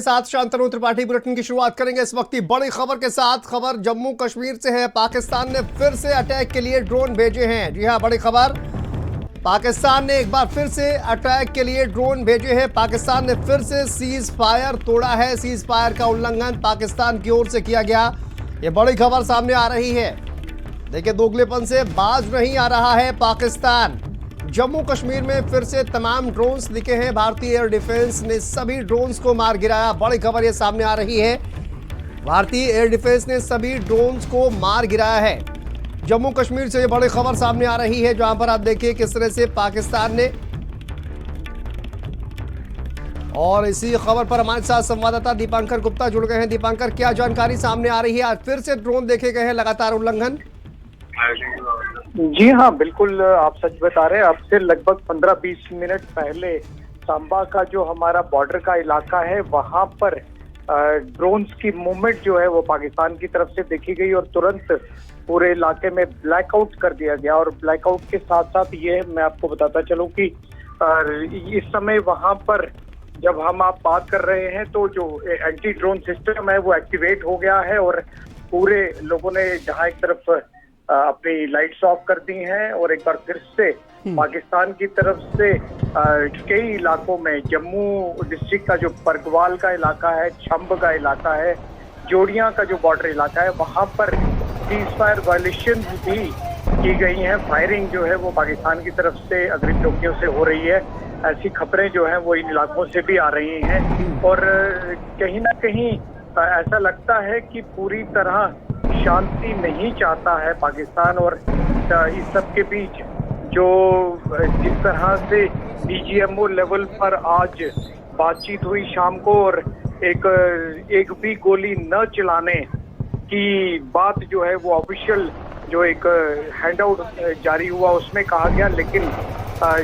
साथ शांतनु त्रिपाठी बुलेटिन की शुरुआत करेंगे इस वक्त की बड़ी खबर के साथ। खबर जम्मू कश्मीर से है। पाकिस्तान ने फिर से अटैक के लिए ड्रोन भेजे हैं। जी हां, बड़ी खबर। पाकिस्तान ने एक बार फिर से अटैक के लिए ड्रोन भेजे हैं। पाकिस्तान ने फिर से सीज फायर तोड़ा है। सीज फायर का उल्लंघन पाकिस्तान की ओर से किया गया। यह बड़ी खबर सामने आ रही है। देखिए, दोगलेपन से बाज नहीं आ रहा है पाकिस्तान। जम्मू कश्मीर में फिर से तमाम ड्रोन्स दिखे हैं। भारतीय एयर डिफेंस ने सभी ड्रोन्स को मार गिराया। बड़ी खबर ये सामने आ रही है। भारतीय एयर डिफेंस ने सभी ड्रोन्स को मार गिराया है। जम्मू कश्मीर से ये बड़ी खबर सामने आ रही है, जहां पर आप देखिए किस तरह से पाकिस्तान ने, और इसी खबर पर हमारे साथ संवाददाता दीपांकर गुप्ता जुड़ गए हैं। दीपांकर, क्या जानकारी सामने आ रही है? आज फिर से ड्रोन देखे गए हैं, लगातार उल्लंघन। जी हाँ, बिल्कुल आप सच बता रहे हैं। अब से लगभग 15-20 मिनट पहले सांबा का जो हमारा बॉर्डर का इलाका है, वहां पर ड्रोन्स की मूवमेंट जो है वो पाकिस्तान की तरफ से देखी गई और तुरंत पूरे इलाके में ब्लैकआउट कर दिया गया। और ब्लैकआउट के साथ साथ ये मैं आपको बताता चलूं कि इस समय वहां पर जब आप बात कर रहे हैं तो जो एंटी ड्रोन सिस्टम है वो एक्टिवेट हो गया है और पूरे लोगों ने जहां एक तरफ अपनी लाइट्स ऑफ कर दी हैं और एक बार फिर से पाकिस्तान की तरफ से कई इलाकों में, जम्मू डिस्ट्रिक्ट का जो बरगवाल का इलाका है, छंब का इलाका है, जोड़ियां का जो बॉर्डर इलाका है, वहां पर सीज फायर वायलेशन भी की गई हैं। फायरिंग जो है वो पाकिस्तान की तरफ से अग्रिम चौकियों से हो रही है। ऐसी खबरें जो हैं वो इन इलाकों से भी आ रही हैं और कहीं ना कहीं ऐसा लगता है कि पूरी तरह शांति नहीं चाहता है पाकिस्तान। और इस सब के बीच जो जिस तरह से डीजीएमओ लेवल पर आज बातचीत हुई शाम को और एक भी गोली न चलाने की बात जो है वो ऑफिशियल जो एक हैंडआउट जारी हुआ उसमें कहा गया, लेकिन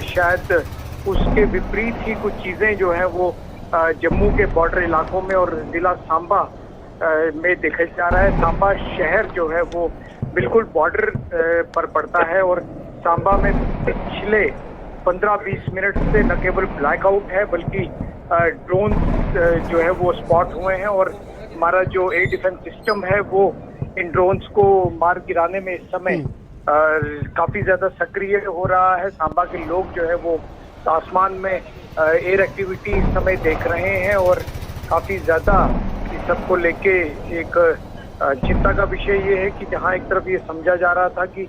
शायद उसके विपरीत ही कुछ चीजें जो है वो जम्मू के बॉर्डर इलाकों में और जिला सांबा में देखा जा रहा है। सांबा शहर जो है वो बिल्कुल बॉर्डर पर पड़ता है और सांबा में पिछले 15-20 मिनट से न केवल ब्लैकआउट है बल्कि ड्रोन जो है वो स्पॉट हुए हैं और हमारा जो एयर डिफेंस सिस्टम है वो इन ड्रोन्स को मार गिराने में इस समय काफी ज्यादा सक्रिय हो रहा है। सांबा के लोग जो है वो आसमान में एयर एक्टिविटी इस समय देख रहे हैं और काफी ज्यादा इस सब को लेके एक चिंता का विषय ये है कि जहां एक तरफ ये समझा जा रहा था कि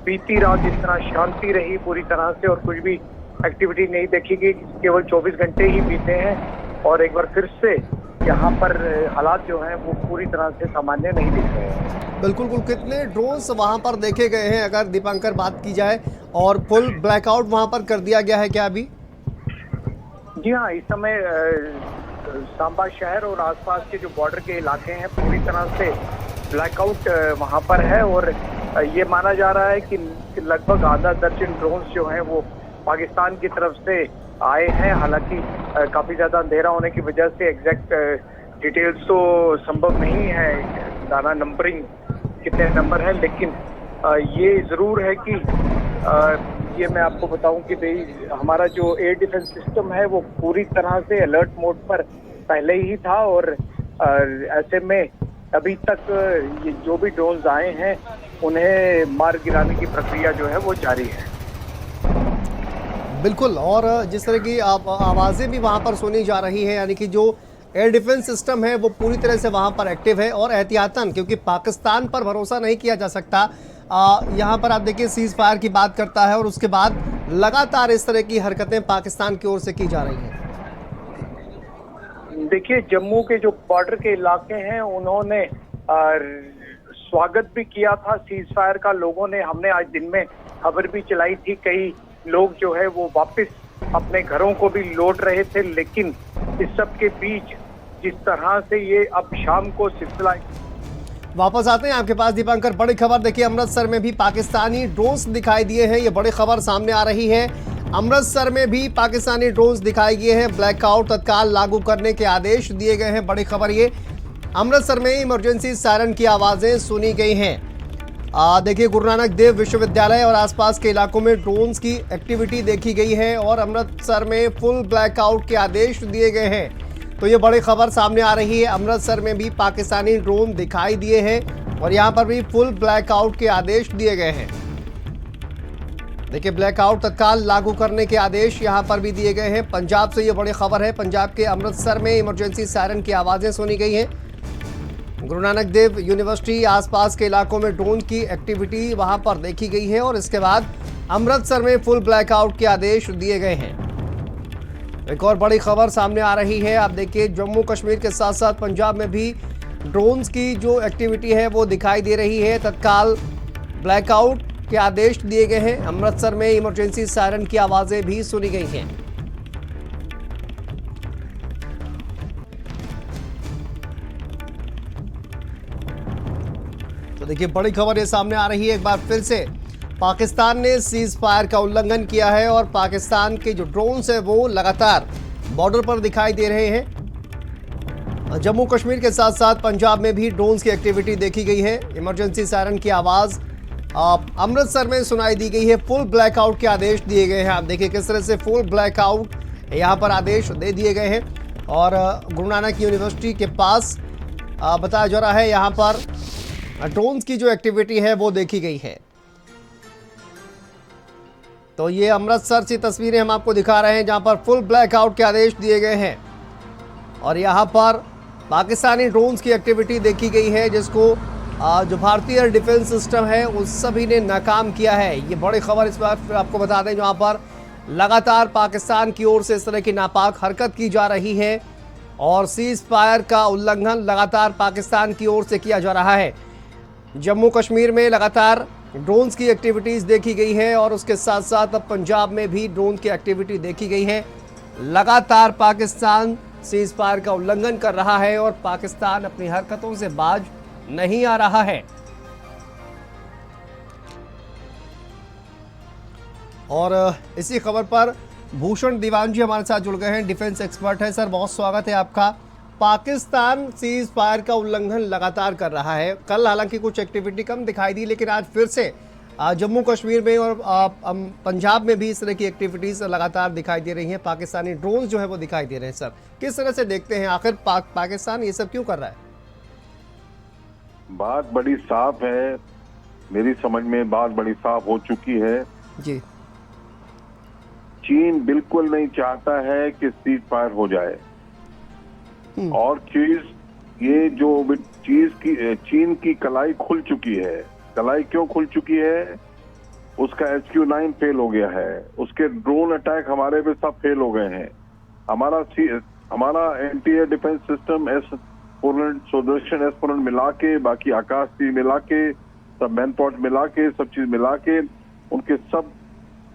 बीती रात जिस तरह शांति रही पूरी तरह से और कुछ भी एक्टिविटी नहीं देखी गई, केवल 24 घंटे ही बीते हैं और एक बार फिर से यहाँ पर हालात जो हैं वो पूरी तरह से सामान्य नहीं दिख रहे हैं। बिल्कुल। कितने ड्रोन्स वहां पर देखे गए हैं अगर दीपांकर बात की जाए, और फुल ब्लैकआउट वहां पर कर दिया गया है क्या अभी? जी हाँ, इस समय सांबा शहर और आसपास के जो बॉर्डर के इलाके हैं पूरी तरह से ब्लैकआउट वहां पर है और ये माना जा रहा है कि लगभग आधा दर्जन ड्रोन्स जो हैं वो पाकिस्तान की तरफ से आए हैं। हालांकि काफी ज्यादा अंधेरा होने की वजह से एग्जैक्ट डिटेल्स तो संभव नहीं है, दाना नंबरिंग कितने नंबर है, लेकिन ये जरूर है कि ये मैं आपको बताऊं कि भाई हमारा जो एयर डिफेंस सिस्टम है वो पूरी तरह से अलर्ट मोड पर पहले ही था और ऐसे में अभी तक ये जो भी ड्रोन्स आए हैं उन्हें मार गिराने की प्रक्रिया जो है वो जारी है। बिल्कुल। और जिस तरह की आवाज़ें भी वहाँ पर सुनी जा रही है, यानी कि जो एयर डिफेंस सिस्टम है वो पूरी तरह से वहाँ पर एक्टिव है और एहतियातन, क्योंकि पाकिस्तान पर भरोसा नहीं किया जा सकता। यहाँ पर आप देखिए सीज फायर की बात करता है और उसके बाद लगातार इस तरह की हरकतें पाकिस्तान की ओर से की जा रही हैं। देखिए, जम्मू के जो बॉर्डर के इलाके हैं उन्होंने स्वागत भी किया था सीज फायर का। लोगों ने, हमने आज दिन में खबर भी चलाई थी, कई लोग जो है वो वापस अपने घरों को भी लौट रहे थे, लेकिन इस सब के बीच जिस तरह से ये अब शाम को सिलसिला वापस आते हैं आपके पास दीपांकर। बड़ी खबर देखिए, अमृतसर में भी पाकिस्तानी ड्रोन्स दिखाई दिए हैं। ये बड़ी खबर सामने आ रही है। अमृतसर में भी पाकिस्तानी ड्रोन्स दिखाई दिए हैं। ब्लैकआउट तत्काल लागू करने के आदेश दिए गए हैं। बड़ी खबर ये, अमृतसर में इमरजेंसी सायरन की आवाजें सुनी गई हैं। देखिए, गुरु नानक देव विश्वविद्यालय और आसपास के इलाकों में ड्रोन्स की एक्टिविटी देखी गई है और अमृतसर में फुल ब्लैकआउट के आदेश दिए गए हैं। तो ये बड़ी खबर सामने आ रही है। अमृतसर में भी पाकिस्तानी ड्रोन दिखाई दिए हैं और यहां पर भी फुल ब्लैकआउट के आदेश दिए गए हैं। देखिए, ब्लैकआउट तत्काल लागू करने के आदेश यहां पर भी दिए गए हैं। पंजाब से ये बड़ी खबर है। पंजाब के अमृतसर में इमरजेंसी सायरन की आवाजें सुनी गई हैं। गुरु नानक देव यूनिवर्सिटी आसपास के इलाकों में ड्रोन की एक्टिविटी वहां पर देखी गई है और इसके बाद अमृतसर में फुल ब्लैकआउट के आदेश दिए गए हैं। एक और बड़ी खबर सामने आ रही है। आप देखिए, जम्मू कश्मीर के साथ साथ पंजाब में भी ड्रोन्स की जो एक्टिविटी है वो दिखाई दे रही है। तत्काल ब्लैकआउट के आदेश दिए गए हैं। अमृतसर में इमरजेंसी सायरन की आवाजें भी सुनी गई हैं। तो देखिए, बड़ी खबर ये सामने आ रही है। एक बार फिर से पाकिस्तान ने सीज फायर का उल्लंघन किया है और पाकिस्तान के जो ड्रोन्स है वो लगातार बॉर्डर पर दिखाई दे रहे हैं। जम्मू कश्मीर के साथ साथ पंजाब में भी ड्रोन्स की एक्टिविटी देखी गई है। इमरजेंसी सायरन की आवाज अमृतसर में सुनाई दी गई है। फुल ब्लैकआउट के आदेश दिए गए हैं। आप देखिए किस तरह से फुल ब्लैकआउट यहाँ पर आदेश दे दिए गए हैं और गुरु नानक यूनिवर्सिटी के पास बताया जा रहा है यहाँ पर ड्रोन्स की जो एक्टिविटी है वो देखी गई है। तो ये अमृतसर से तस्वीरें हम आपको दिखा रहे हैं जहां पर फुल ब्लैकआउट के आदेश दिए गए हैं और यहां पर पाकिस्तानी ड्रोन्स की एक्टिविटी देखी गई है जिसको जो भारतीय डिफेंस सिस्टम है उस सभी ने नाकाम किया है। ये बड़ी खबर इस बार आपको बता दें, जहां पर लगातार पाकिस्तान की ओर से इस तरह की नापाक हरकत की जा रही है और सीज फायर का उल्लंघन लगातार पाकिस्तान की ओर से किया जा रहा है। जम्मू कश्मीर में लगातार ड्रोन्स की एक्टिविटीज़ देखी गई है और उसके साथ साथ अब पंजाब में भी ड्रोन की एक्टिविटी देखी गई है। लगातार पाकिस्तान सीज फायर का उल्लंघन कर रहा है और पाकिस्तान अपनी हरकतों से बाज नहीं आ रहा है। और इसी खबर पर भूषण दीवान जी हमारे साथ जुड़ गए हैं, डिफेंस एक्सपर्ट है। सर, बहुत स्वागत है आपका। पाकिस्तान सीज फायर का उल्लंघन लगातार कर रहा है। कल हालांकि कुछ एक्टिविटी कम दिखाई दी, लेकिन आज फिर से जम्मू कश्मीर में और पंजाब में भी इस तरह की एक्टिविटीज लगातार दिखाई दे रही हैं। पाकिस्तानी ड्रोन जो है वो दिखाई दे रहे हैं। सर, किस तरह से देखते हैं आखिर पाकिस्तान ये सब क्यों कर रहा है? बात बड़ी साफ है, मेरी समझ में बात बड़ी साफ हो चुकी है जी। चीन बिल्कुल नहीं चाहता है कि सीज फायर हो जाए और ये जो चीन की कलाई खुल चुकी है। कलाई क्यों खुल चुकी है? उसका HQ-9 फेल हो गया है, उसके ड्रोन अटैक हमारे पे सब फेल हो गए हैं। हमारा anti-air defence system S-400 Sudarshan S-400 मिला के, बाकी आकाश तीर मिला के, सब मैनपॉट मिला के, सब चीज मिला के उनके सब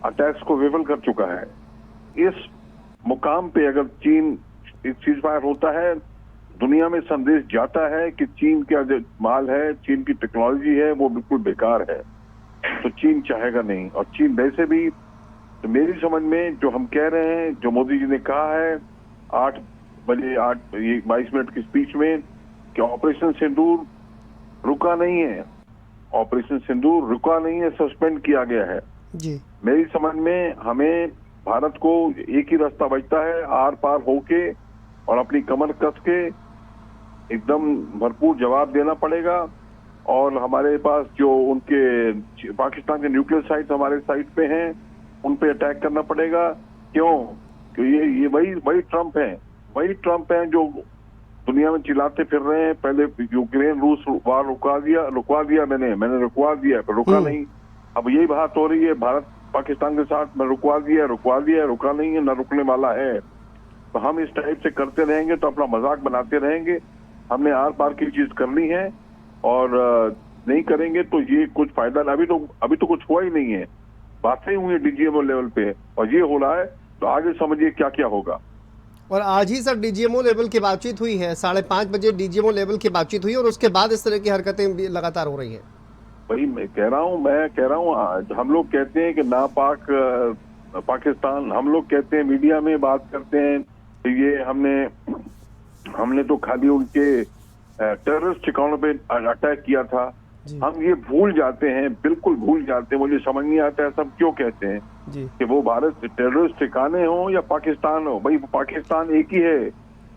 अटैक्स को विफल कर चुका है। इस मुकाम पे अगर चीन सीज फायर होता है, दुनिया में संदेश जाता है कि चीन का जो माल है, चीन की टेक्नोलॉजी है वो बिल्कुल बेकार है, तो चीन चाहेगा नहीं। और चीन वैसे भी, तो मेरी समझ में जो हम कह रहे हैं, जो मोदी जी ने कहा है 8 बजे 22 मिनट की स्पीच में कि ऑपरेशन सिंदूर रुका नहीं है, ऑपरेशन सिंदूर रुका नहीं है, सस्पेंड किया गया है जी। मेरी समझ में हमें भारत को एक ही रास्ता बचता है, आर पार होके और अपनी कमर कस के एकदम भरपूर जवाब देना पड़ेगा। और हमारे पास जो उनके पाकिस्तान के न्यूक्लियर साइट हमारे साइट पे हैं, उन पे अटैक करना पड़ेगा। क्यों? क्योंकि ये वही ट्रम्प हैं जो दुनिया में चिल्लाते फिर रहे हैं। पहले यूक्रेन रूस वार रुकवा दिया मैंने रुकवा दिया, पर रुका नहीं। अब यही बात हो रही है भारत पाकिस्तान के साथ, मैं रुकवा दिया, रुका नहीं है, न रुकने वाला है। तो हम इस टाइप से करते रहेंगे तो अपना मजाक बनाते रहेंगे। हमने आर पार की चीज करनी है और नहीं करेंगे तो ये कुछ फायदा। अभी तो कुछ हुआ ही नहीं है, बातें हुई है DGMO लेवल पे और ये हो रहा है, तो आगे समझिए क्या क्या होगा। और आज ही सर DGMO लेवल की बातचीत हुई है, 5:30 बजे DGMO लेवल की बातचीत हुई और उसके बाद इस तरह की हरकतें लगातार हो रही है। वही मैं कह रहा हूँ हम लोग कहते हैं कि नापाक पाकिस्तान, हम लोग कहते हैं, मीडिया में बात करते हैं कि ये हमने तो खाली उनके टेररिस्ट ठिकानों पे अटैक किया था। हम ये भूल जाते हैं, बिल्कुल भूल जाते हैं। मुझे समझ नहीं आता है सब क्यों कहते हैं कि वो भारत टेररिस्ट ठिकाने हो या पाकिस्तान हो। भाई पाकिस्तान एक ही है,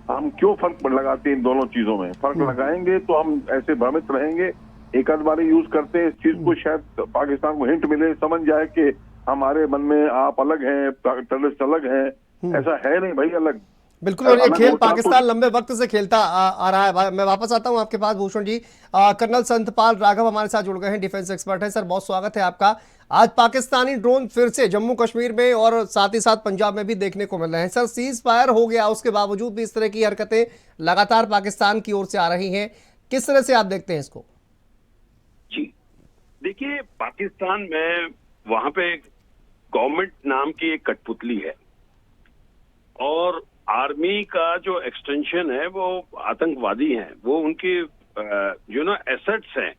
हम क्यों फर्क लगाते हैं इन दोनों चीजों में? फर्क लगाएंगे तो हम ऐसे भ्रमित रहेंगे। एक आध बार यूज करते हैं इस चीज को, शायद पाकिस्तान को हिंट मिले, समझ जाए कि हमारे मन में आप अलग हैं, टेररिस्ट अलग हैं। ऐसा है नहीं भाई, अलग। बिल्कुल, और ये खेल पाकिस्तान लंबे वक्त से खेलता आ रहा है। मैं वापस आता हूं आपके पास भूषण जी। कर्नल संतपाल राघव हमारे साथ जुड़ गए हैं, डिफेंस एक्सपर्ट हैं। सर, बहुत स्वागत है आपका। आज पाकिस्तानी ड्रोन फिर से जम्मू कश्मीर में और साथ ही साथ पंजाब में भी देखने को मिल रहे हैं। सर, सीज फायर हो गया, उसके बावजूद भी इस तरह की हरकतें लगातार पाकिस्तान की ओर से आ रही हैं। किस तरह से आप देखते हैं इसको? जी देखिए, पाकिस्तान में वहां पे गवर्नमेंट नाम की एक कठपुतली है और आर्मी का जो एक्सटेंशन है वो आतंकवादी हैं, वो उनके एसेट्स हैं।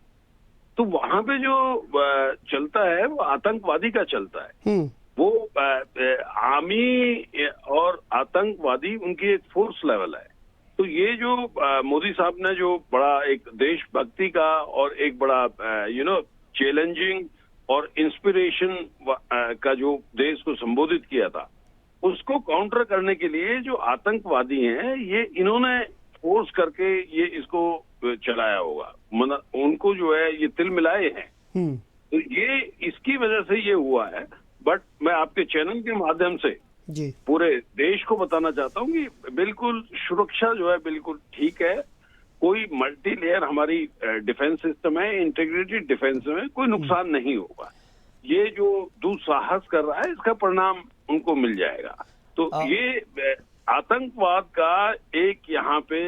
तो वहां पे जो चलता है वो आतंकवादी का चलता है। वो आर्मी और आतंकवादी उनकी एक फोर्स लेवल है। तो ये जो मोदी साहब ने जो बड़ा एक देशभक्ति का और एक बड़ा चैलेंजिंग और इंस्पिरेशन का जो देश को संबोधित किया था, उसको काउंटर करने के लिए जो आतंकवादी हैं, ये इन्होंने फोर्स करके ये इसको चलाया होगा। मतलब उनको जो है ये तिल मिलाए हैं। तो ये इसकी वजह से ये हुआ है। बट मैं आपके चैनल के माध्यम से जी पूरे देश को बताना चाहता हूँ कि बिल्कुल सुरक्षा जो है बिल्कुल ठीक है। कोई मल्टी लेयर हमारी डिफेंस सिस्टम है, इंटीग्रेटेड डिफेंस में कोई नुकसान नहीं होगा। ये जो दुस्साहस कर रहा है, इसका परिणाम उनको मिल जाएगा। तो ये आतंकवाद का एक यहाँ पे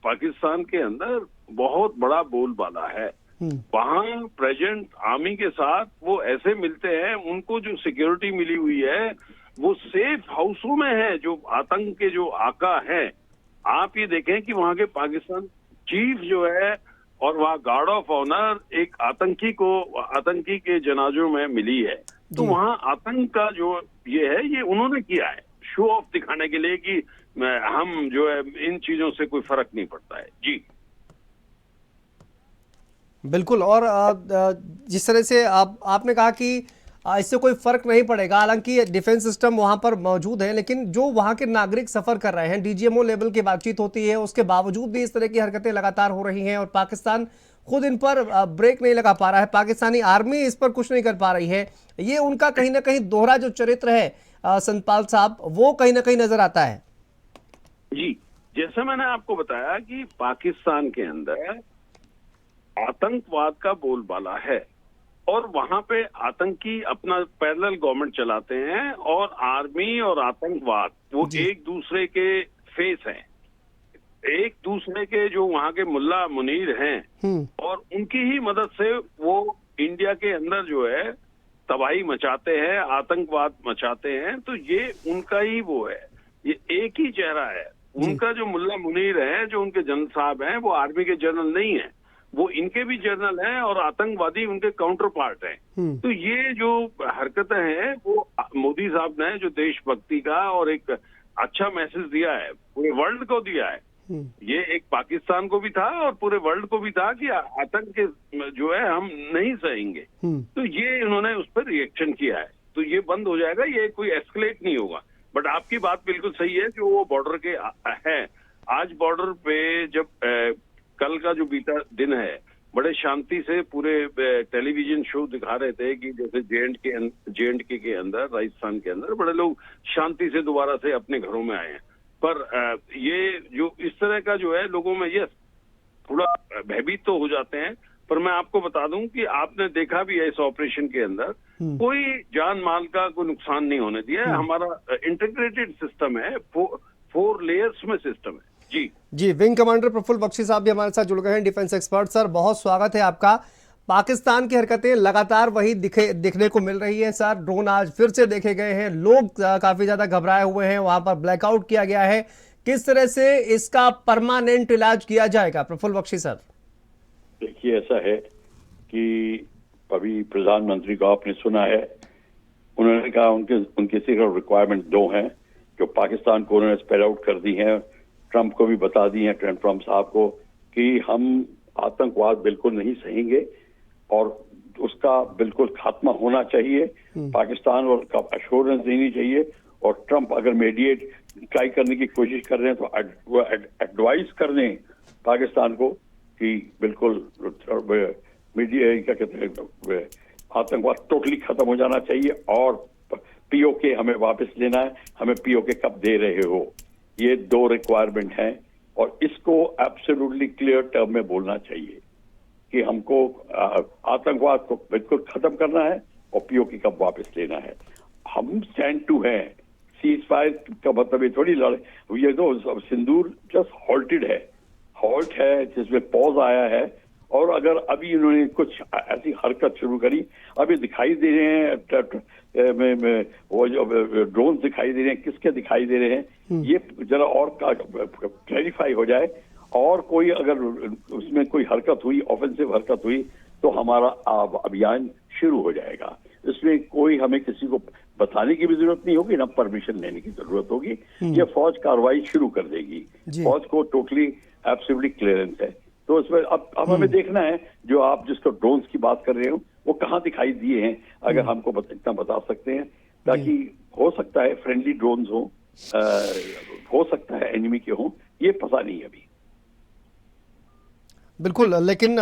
पाकिस्तान के अंदर बहुत बड़ा बोलबाला है। वहाँ प्रेजेंट आर्मी के साथ वो ऐसे मिलते हैं, उनको जो सिक्योरिटी मिली हुई है वो सेफ हाउसों में है, जो आतंक के जो आका हैं। आप ये देखें कि वहाँ के पाकिस्तान चीफ जो है और वहाँ गार्ड ऑफ ऑनर एक आतंकी के जनाजों में मिली है। तो वहाँ आतंक का जो ये है, ये उन्होंने किया है शो ऑफ दिखाने के लिए कि हम जो है इन चीजों से कोई फर्क नहीं पड़ता है। जी बिल्कुल। और जिस तरह से आपने कहा कि इससे कोई फर्क नहीं पड़ेगा, हालांकि डिफेंस सिस्टम वहां पर मौजूद है, लेकिन जो वहां के नागरिक सफर कर रहे हैं, डीजीएमओ लेवल की बातचीत होती है, उसके बावजूद भी इस तरह की हरकतें लगातार हो रही हैं और पाकिस्तान खुद इन पर ब्रेक नहीं लगा पा रहा है। पाकिस्तानी आर्मी इस पर कुछ नहीं कर पा रही है। ये उनका कहीं ना कहीं दोहरा जो चरित्र है संतपाल साहब, वो कहीं ना कहीं नजर आता है। जी, जैसा मैंने आपको बताया कि पाकिस्तान के अंदर आतंकवाद का बोलबाला है और वहां पे आतंकी अपना पैरेलल गवर्नमेंट चलाते हैं और आर्मी और आतंकवाद वो एक दूसरे के फेस हैं, एक दूसरे के जो वहां के मुल्ला मुनीर हैं और उनकी ही मदद से वो इंडिया के अंदर जो है तबाही मचाते हैं, आतंकवाद मचाते हैं। तो ये उनका ही वो है, ये एक ही चेहरा है। उनका जो मुल्ला मुनीर है, जो उनके जनरल साहब हैं, वो आर्मी के जनरल नहीं है, वो इनके भी जनरल हैं और आतंकवादी उनके काउंटर पार्ट हैं। तो ये जो हरकतें हैं वो मोदी साहब ने जो देशभक्ति का और एक अच्छा मैसेज दिया है, पूरे वर्ल्ड को दिया है। ये एक पाकिस्तान को भी था और पूरे वर्ल्ड को भी था कि आतंक के जो है हम नहीं सहेंगे। तो ये इन्होंने उस पर रिएक्शन किया है। तो ये बंद हो जाएगा, ये कोई एस्केलेट नहीं होगा। बट आपकी बात बिल्कुल सही है, जो वो बॉर्डर के है, आज बॉर्डर पे जब कल का जो बीता दिन है, बड़े शांति से पूरे टेलीविजन शो दिखा रहे थे कि जैसे जे.एंड.के के अंदर, राजस्थान के अंदर बड़े लोग शांति से दोबारा से अपने घरों में आए हैं। पर ये जो इस तरह का जो है लोगों में ये थोड़ा भयभीत तो हो जाते हैं। पर मैं आपको बता दूं कि आपने देखा भी है इस ऑपरेशन के अंदर कोई जान माल का कोई नुकसान नहीं होने दिया है। हमारा इंटीग्रेटेड सिस्टम है, 4 लेयर्स में सिस्टम है। जी, विंग कमांडर प्रफुल्ल बख्शी साहब भी हमारे साथ जुड़ गए हैं, डिफेंस एक्सपर्ट। सर, बहुत स्वागत है आपका। पाकिस्तान की हरकतें लगातार वही दिखने को मिल रही है। सर, ड्रोन आज फिर से देखे गए हैं, लोग काफी ज्यादा घबराए हुए हैं, वहां पर ब्लैकआउट किया गया है। किस तरह से इसका परमानेंट इलाज किया जाएगा, प्रफुल्ल बख्शी सर? देखिए, ऐसा है कि अभी प्रधानमंत्री को आपने सुना है, उन्होंने कहा उनके सिर्फ रिक्वायरमेंट 2 हैं जो पाकिस्तान को उन्होंने स्पेल आउट कर दी हैं, ट्रंप को भी बता दी है, ट्रंप साहब को, कि हम आतंकवाद बिल्कुल नहीं सहेंगे और उसका बिल्कुल खात्मा होना चाहिए। पाकिस्तान और अश्योरेंस देनी चाहिए और ट्रंप अगर मीडिएट ट्राई करने की कोशिश कर रहे हैं तो वो एडवाइस कर दें पाकिस्तान को कि बिल्कुल मीडिया क्या कहते हैं आतंकवाद टोटली खत्म हो जाना चाहिए और पीओके हमें वापस लेना है, हमें पीओके कब दे रहे हो। ये 2 रिक्वायरमेंट हैं और इसको एब्सोल्युटली क्लियर टर्म में बोलना चाहिए कि हमको आतंकवाद को बिल्कुल खत्म करना है और पीओके कब वापस लेना है। हम स्टैंड टू हैं। सीज फायर का मतलब ये थोड़ी लड़े, ये तो सिंदूर जस्ट हॉल्ट है जिसमें पॉज आया है। और अगर अभी इन्होंने कुछ ऐसी हरकत शुरू करी, अभी दिखाई दे रहे हैं वो जो ड्रोन दिखाई दे रहे हैं, किसके दिखाई दे रहे हैं, ये जरा और क्लैरिफाई हो जाए। और कोई अगर उसमें कोई हरकत हुई, ऑफेंसिव हरकत हुई, तो हमारा अभियान शुरू हो जाएगा। इसमें कोई हमें किसी को बताने की भी जरूरत नहीं होगी, ना परमिशन लेने की जरूरत होगी। ये फौज कार्रवाई शुरू कर देगी। फौज को टोटली एब्सोल्युटली क्लियरेंस है। तो इसमें अब हमें देखना है, जो आप जिसको ड्रोन्स की बात कर रहे हो वो कहाँ दिखाई दिए हैं, अगर हमको इतना बता सकते हैं, ताकि हो सकता है फ्रेंडली ड्रोन्स हो सकता है एनिमी के हों, ये पता नहीं अभी। बिल्कुल, लेकिन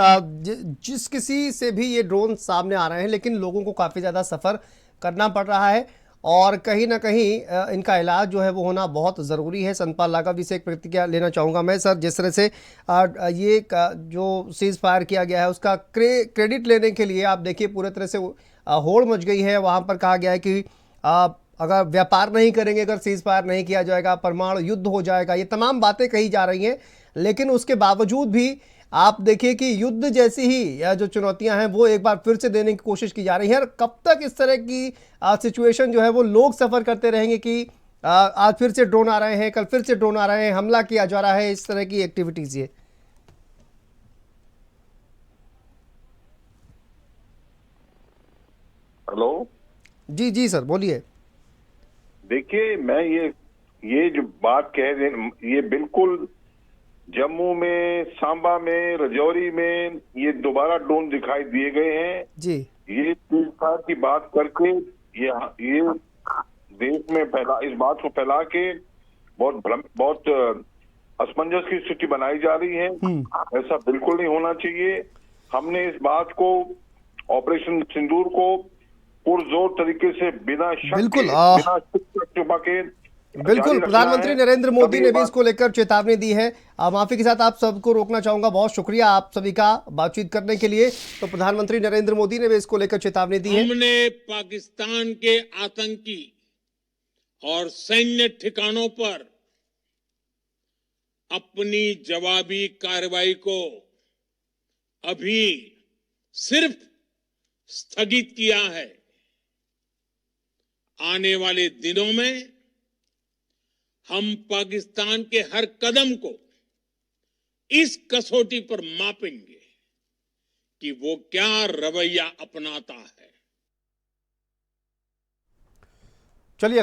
जिस किसी से भी ये ड्रोन सामने आ रहे हैं, लेकिन लोगों को काफ़ी ज़्यादा सफ़र करना पड़ रहा है और कहीं ना कहीं इनका इलाज जो है वो होना बहुत ज़रूरी है। सतपाल लागा से एक प्रतिक्रिया लेना चाहूँगा मैं। सर, जिस तरह से ये जो सीज़ फायर किया गया है उसका क्रेडिट लेने के लिए आप देखिए पूरे तरह से होड़ मच गई है। वहाँ पर कहा गया है कि अगर व्यापार नहीं करेंगे, अगर सीज़ फायर नहीं किया जाएगा, परमाणु युद्ध हो जाएगा, ये तमाम बातें कही जा रही हैं। लेकिन उसके बावजूद भी आप देखिए कि युद्ध जैसी ही या जो चुनौतियां हैं वो एक बार फिर से देने की कोशिश की जा रही है। और कब तक इस तरह की सिचुएशन जो है वो लोग सफ़र करते रहेंगे कि आज फिर से ड्रोन आ रहे हैं, कल फिर से ड्रोन आ रहे हैं, हमला किया जा रहा है, इस तरह की एक्टिविटीज ये। हेलो जी सर, बोलिए। देखिए, मैं ये जो बात कह रहे, ये बिल्कुल जम्मू में, सांबा में, रजौरी में ये दोबारा ड्रोन दिखाई दिए गए हैं जी। ये सीज़फायर की बात करके ये देश में इस बात को फैला के बहुत असमंजस की स्थिति बनाई जा रही है। ऐसा बिल्कुल नहीं होना चाहिए। हमने इस बात को, ऑपरेशन सिंदूर को पुरजोर तरीके से बिना छुपा के बिल्कुल, प्रधानमंत्री नरेंद्र मोदी ने भी इसको लेकर चेतावनी दी है। माफी के साथ आप सबको रोकना चाहूंगा, बहुत शुक्रिया आप सभी का बातचीत करने के लिए। तो प्रधानमंत्री नरेंद्र मोदी ने भी इसको लेकर चेतावनी दी है। हमने पाकिस्तान के आतंकी और सैन्य ठिकानों पर अपनी जवाबी कार्रवाई को अभी सिर्फ स्थगित किया है। आने वाले दिनों में हम पाकिस्तान के हर कदम को इस कसौटी पर मापेंगे कि वो क्या रवैया अपनाता है। चलिए।